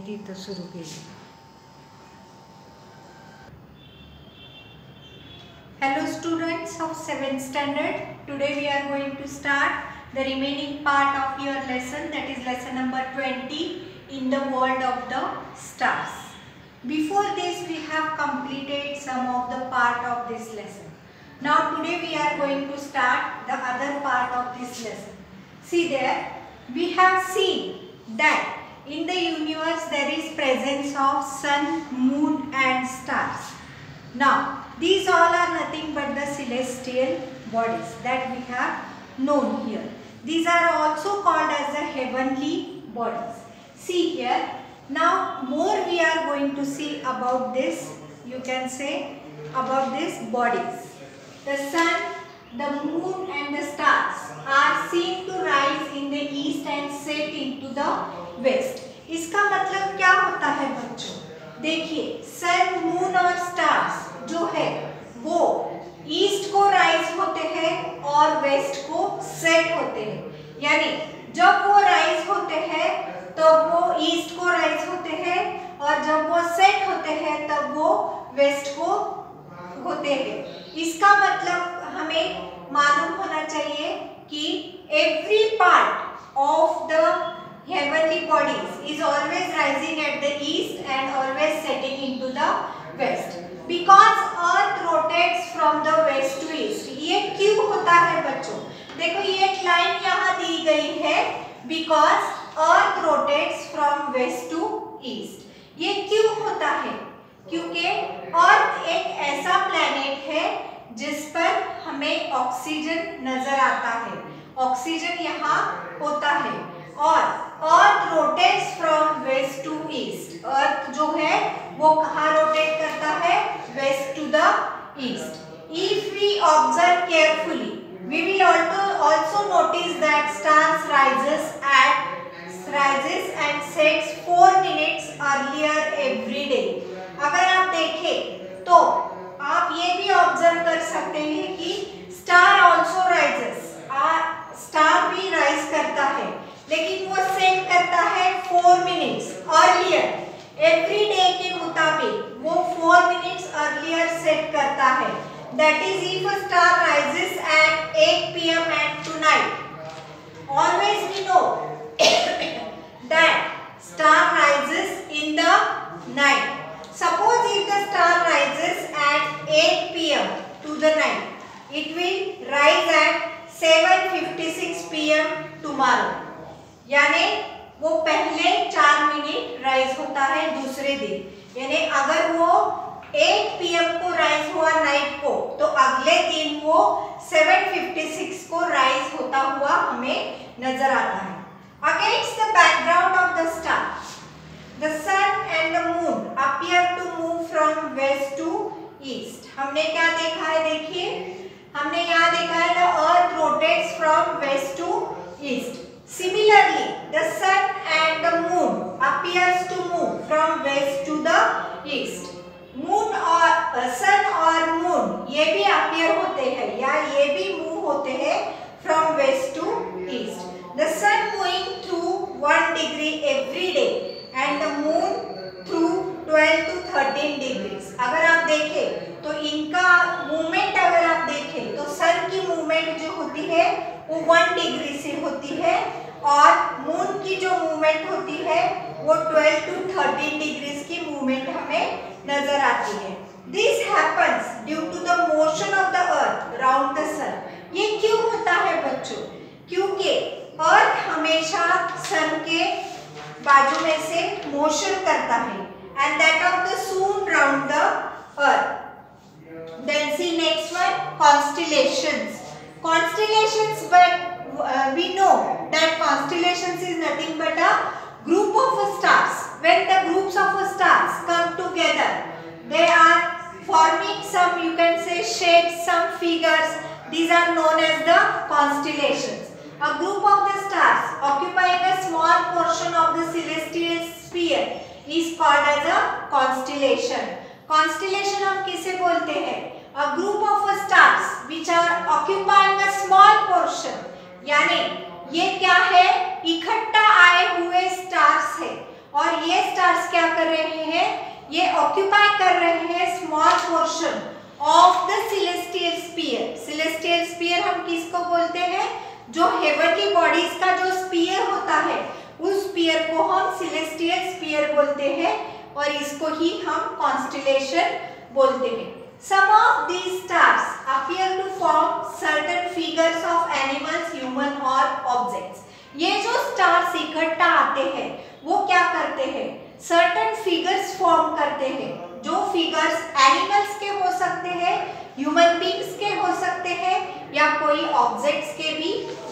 तिथं सुरू केली. Hello students of 7th standard. Today we are going to start the remaining part of your lesson, that is lesson number 20 in the world of the stars. Before this we have completed some of the part of this lesson. Now today we are going to start the other part of this lesson. See there, we have seen that in the universe there is presence of sun, moon and stars. Now these all are nothing but the celestial bodies that we have known here. These are also called as the heavenly bodies. See here, now more we are going to see about this, you can say about these bodies. The sun, the moon and the stars are seen to rise in the east and set into the west. इसका मतलब क्या होता है बच्चों? देखिए, सन, moon और stars जो है वो ईस्ट को राइज होते हैं और वेस्ट को सेट होते हैं. यानी जब वो राइज होते हैं तो वो ईस्ट को राइज होते हैं और जब वो सेट होते हैं तब वो वेस्ट को होते हैं. इसका मतलब हमें मालूम होना चाहिए कि every part of the heavenly bodies is always rising at the east and always setting into the west, because earth rotates from the west to east. ये क्यों होता है बच्चों? देखो ये एक लाइन यहाँ दी गई है, because earth rotates from west to east. ये क्यों होता है? क्योंकि अर्थ एक ऐसा प्लैनेट है जिस पर हमें ऑक्सीजन नजर आता है. ऑक्सीजन यहाँ होता है और earth rotates from west to east. Earth जो है वो कहाँ रोटेट करता है? West to the east. If we observe carefully, we will also notice that stars rises and sets 4 minutes earlier every day. अगर आप देखें तो आप ये भी ऑब्जर्व कर सकते हैं कि स्टार ऑल्सो राइजेस, स्टार भी राइज करता है, लेकिन वो सेट करता है 4 मिनट्स अर्लियर एवरी डे के मुताबिक. वो 4 मिनट्स अर्लियर सेट करता है. That is if a star rises at 8 PM at tonight. Always we know that star rises in the night. Suppose if the star rises at 8 PM to the night, it will rise at 7:56 PM tomorrow. यानी वो पहले 4 minute rise होता है दूसरे दिन. यानी अगर वो 8 PM को राइज हुआ नाइट को, तो अगले दिन वो 7:56 को राइज होता हुआ हमें नजर आता है. Against the background of the stars, the sun and the moon appear to move from west to east. हमने क्या देखा है? देखिए, हमने यहाँ देखा है the earth rotates from west to east. Similarly, the sun and the moon appears to move from west to the east. Moon और sun और moon ये भी appear होते हैं या ये भी move होते हैं from west to east. The sun moving through 1 degree every day and the moon through 12 to 13 degrees. अगर आप देखें तो इनका मूवमेंट अगर आप देखें तो सन की मूवमेंट जो होती है वो 1 डिग्री से होती है और मून की जो मूवमेंट होती है वो 12 to 13 डिग्रीज की मूवमेंट हमें नजर आती है. This happens due to the motion of the earth around the sun. ये क्यों होता है बच्चों? क्योंकि अर्थ हमेशा सन के बाजू में से मोशन करता है and that of the sun round the earth. Then see next one, constellations. Constellations, but we know that constellations is nothing but a group of stars. When the groups of stars come together, they are forming some, you can say, shapes, some figures. These are known as the constellations. A group of the stars occupying a small portion of the celestial sphere is called as a constellation. Constellation हम किसे बोलते हैं? A group of stars which are occupying a small portion. यानी ये क्या है? इकट्ठा आए हुए स्टार्स है और ये स्टार्स क्या कर रहे हैं, ये ऑक्यूपाई कर रहे हैं small portion of the celestial sphere. Celestial sphere हम किसको बोलते हैं, जो हेवनली बॉडीज का जो स्फीयर होता है उस स्फीयर को हम सिलेस्टियल स्फीयर बोलते हैं और इसको ही हम कॉन्स्टेलेशन बोलते हैं। Some of these stars appear to form certain figures of animals, human or objects. ये जो स्टार्स इकट्ठा आते हैं वो क्या करते हैं, सर्टेन फिगर्स फॉर्म करते हैं, जो फिगर्स एनिमल्स के हो सकते हैं, ह्यूमन बींग्स के हो सकते हैं या कोई ऑब्जेक्ट्स के भी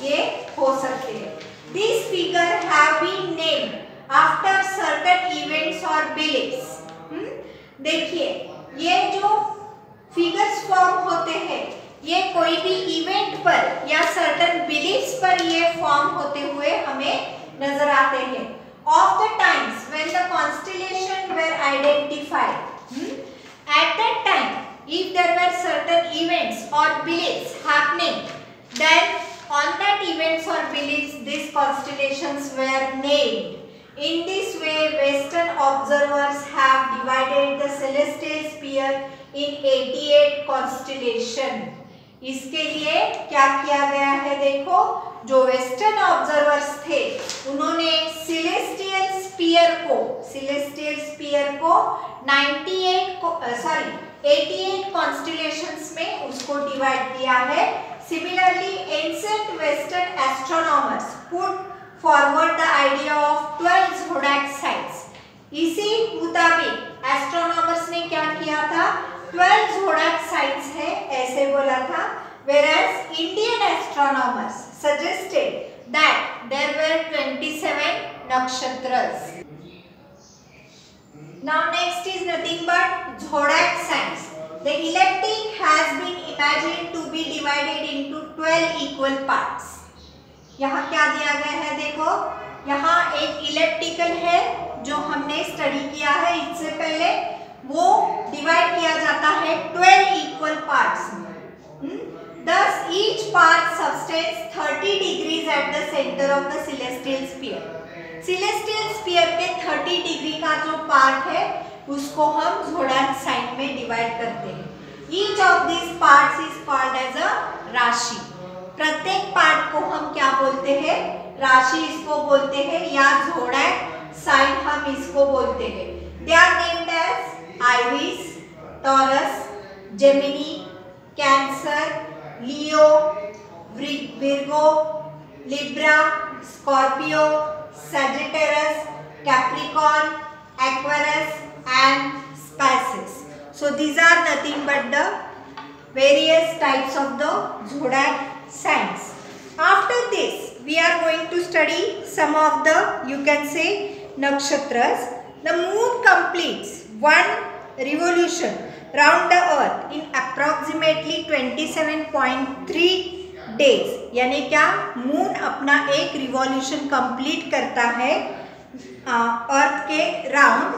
ये हो सकते हैं। These figures have been named after certain events or beliefs. देखिए ये जो फिगर्स फॉर्म होते हैं ये कोई भी इवेंट पर या सर्टेन बिलीफ्स पर ये फॉर्म होते हुए हमें नजर आते हैं। Of the times when the constellation were identified, at that time if there were certain events और beliefs happening, then on that events or beliefs these constellations were named. In this way Western observers have divided the celestial sphere in 88 constellation. इसके लिए क्या किया गया है, देखो जो western observers थे उन्होंने सिलेस्टियल स्फीयर को 88 कॉन्स्टेलेशंस में उसको डिवाइड किया है। Similarly, ancient Western astronomers put forward the idea of 12 zodiac signs. इसी मुताबिक एस्ट्रोनॉमर्स ने क्या किया था, 12 zodiac signs है ऐसे बोला था, whereas Indian astronomers suggested that there were 27 nakshatras. Now next is nothing but zodiac signs. The ecliptic has been imagined to be divided into 12 equal parts. यहाँ क्या दिया गया है, देखो यहाँ एक इलेप्टिकल है जो हमने स्टडी किया है इससे पहले, वो डिवाइड किया जाता है 12 इक्वल पार्ट्स में। Thus each part subtends 30 degrees at the center of the celestial sphere. Celestial sphere के 30 डिग्री का जो पार्ट है उसको हम zodiac sign में डिवाइड करते हैं। Each of these parts is called as a राशि। प्रत्येक पार्ट को हम क्या बोलते हैं, राशि इसको बोलते हैं या zodiac sign हम इसको बोलते हैं। They are named as Aries, Taurus, Gemini, Cancer, Leo, Virgo, Libra, Scorpio, Sagittarius, Capricorn, Aquarius and Pisces. So these are nothing but the various types of the zodiac signs. After this we are going to study some of the, you can say, nakshatras. The moon completes one revolution round the earth in approximately 27.3 days. यानी क्या, moon अपना एक revolution complete करता है अर्थ के round,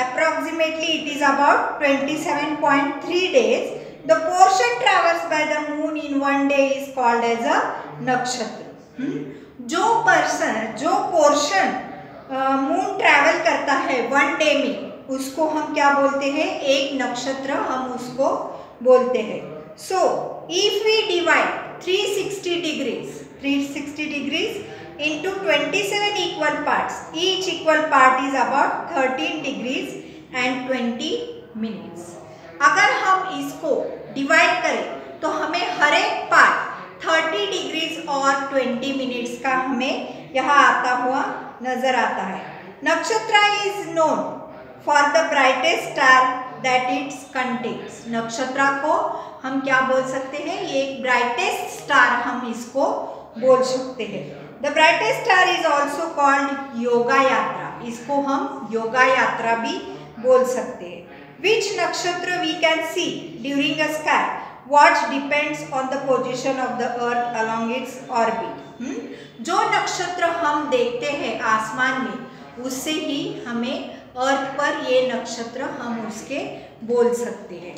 approximately it is about 27.3 days. The portion traversed by the moon in one day is called as a nakshatra. जो portion moon travel करता है वन डे में उसको हम क्या बोलते हैं, एक नक्षत्र हम उसको बोलते हैं। So if we divide 360 degrees into 27 equal parts, each equal part is about 13 degrees and 20 minutes. अगर हम इसको डिवाइड करें तो हमें हर एक पार्ट 30 डिग्रीज और 20 मिनट्स का हमें यहाँ आता हुआ नजर आता है। नक्षत्र is known for the brightest star that it's contains. नक्षत्र को हम क्या बोल सकते हैं, ये एक ब्राइटेस्ट स्टार हम इसको बोल सकते हैं। The brightest star is also called yoga यात्रा, इसको हम योगा यात्रा भी बोल सकते हैं। Which nakshatra we can see during a sky watch depends on the position of the earth along its orbit. जो नक्षत्र हम देखते हैं आसमान में उससे ही हमें अर्थ पर ये नक्षत्र हम उसके बोल सकते हैं।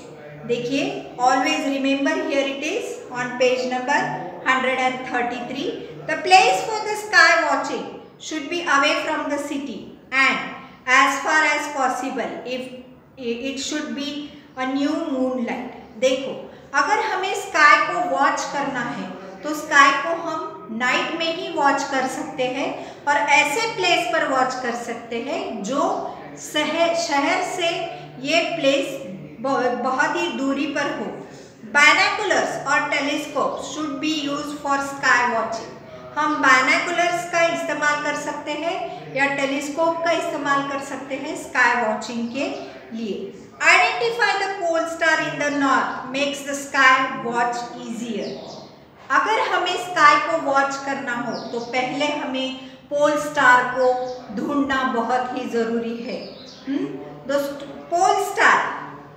देखिए, always remember, here it is on page number 133. The place for the sky watching should be away from the city and as far as possible if it should be a new moonlight. देखो, अगर हमें sky को watch करना है तो sky को हम night में ही वॉच कर सकते हैं और ऐसे प्लेस पर वॉच कर सकते हैं जो शहर से ये प्लेस बहुत ही दूरी पर हो. बायनोकुलर्स और telescope should be used for sky watching. हम बायनोकुलर्स का इस्तेमाल कर सकते हैं या टेलीस्कोप का इस्तेमाल कर सकते हैं स्काई वॉचिंग के लिए. Identify the pole star in the north makes the sky watch easier. अगर हमें स्काई को वॉच करना हो तो पहले हमें पोल स्टार को ढूंढना बहुत ही जरूरी है. The pole star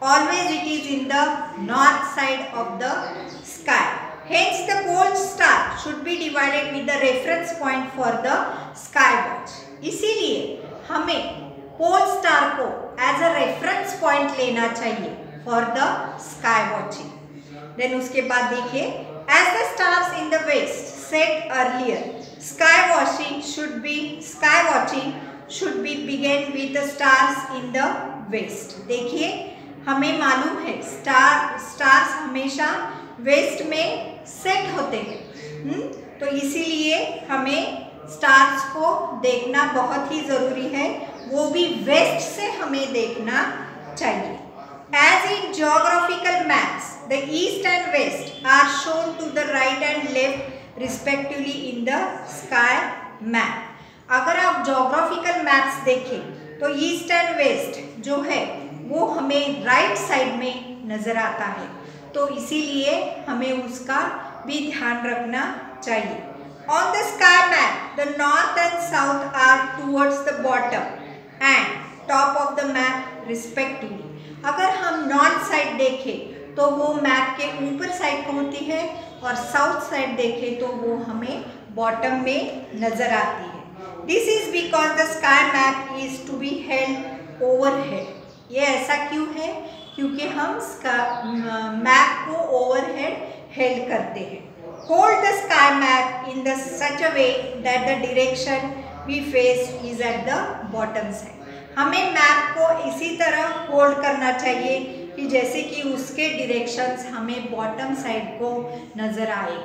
always it is in the north side of the sky. Hence the pole star should be divided with the reference point for the sky watch. इसीलिए हमें पोल स्टार को as a reference point लेना चाहिए for the sky watching. Then उसके बाद देखिए, as the stars in the west set earlier, sky watching should be begin with the stars in the west. देखिए, हमें मालूम है स्टार्स हमेशा वेस्ट में सेट होते हैं. तो इसीलिए हमें स्टार्स को देखना बहुत ही ज़रूरी है, वो भी वेस्ट से हमें देखना चाहिए. As in geographical maps the east and west are shown to the right and left respectively in the sky map. अगर आप जियोग्राफिकल मैप्स देखें तो ईस्ट एंड वेस्ट जो है वो हमें राइट साइड में नज़र आता है, तो इसीलिए हमें उसका भी ध्यान रखना चाहिए. On the sky map the north and south are towards the bottom and top of the map respectively. अगर हम नॉर्थ साइड देखें तो वो मैप के ऊपर साइड को होती है और साउथ साइड देखें तो वो हमें बॉटम में नज़र आती है. This is because the sky map is to be held overhead. ये ऐसा क्यों है? क्योंकि हम मैप को ओवरहेड हेल्ड करते हैं. Hold the sky map in the such a way that the direction we face is at the bottom side. हमें मैप को इसी तरह होल्ड करना चाहिए कि जैसे कि उसके डायरेक्शंस हमें बॉटम साइड को नज़र आए.